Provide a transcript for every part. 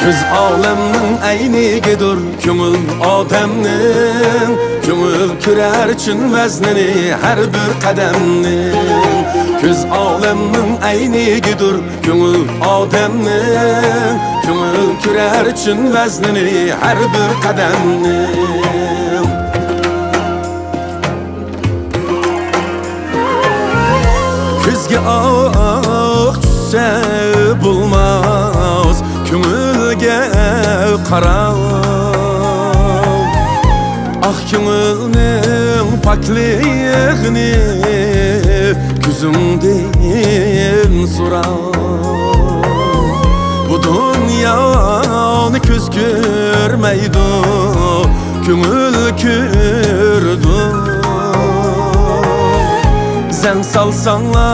Göz alemning aynigidir ko'ngil odamning, ko'ngil ko'rar uchun vaznini har bir qadamning. Göz alemning aynigidir ko'ngil odamning, ko'ngil ko'rar uchun vaznini har bir qadamning. Ko'zga oq tushsa bo'lmas, ko'ngilga qarab, ah ko'ngilning pokligini ko'zimdan so'rab. Bu dunyoni ko'z ko'rmaydi, ko'ngil ko'rdi. Sen salsanla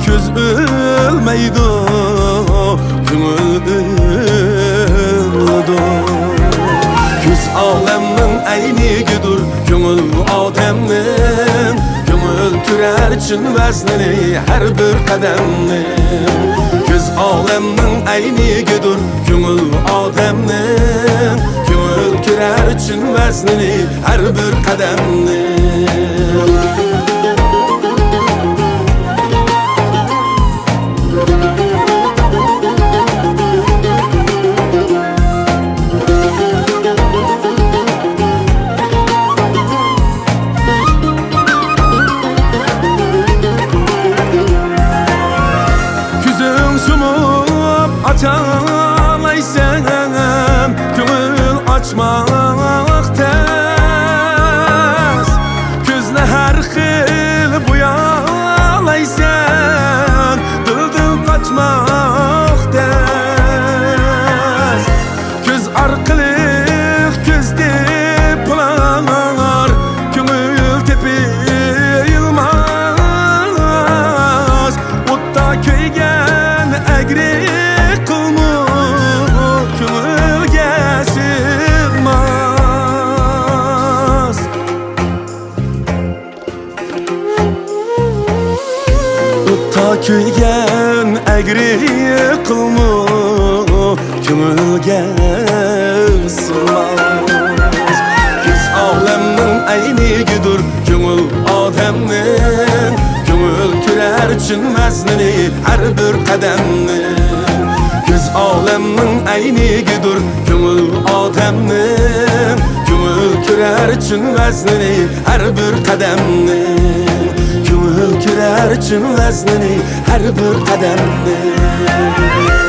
köz ölmeydi, ko'ngil öldi. Köz alemning aynigidir ko'ngil odamning, ko'ngil ko'rar uchun vaznini har bir qadamning. Köz alemning aynigidir ko'ngil odamning, ko'ngil ko'rar uchun vaznini har bir qadamning. Açamaysan ko'ngil açmak tez, ko'zni har xil bo'yalaysan, dildan qochmoq tez. Ko'z orqali ko'zda bular, ko'ngil tepilmas, o'tda kuygan agri kuygan agri qilma, ko'ngilga sig'mas. Ko'z olamning aynigidir ko'ngil odamning, ko'ngil ko'rar uchun vaznini har bir qadamning. Ko'z olamning aynigidir ko'ngil odamning, ko'ngil ko'rar uchun vaznini har bir qadamning. Ko'ngil ko'rar uchun vaznini har bir qadamning.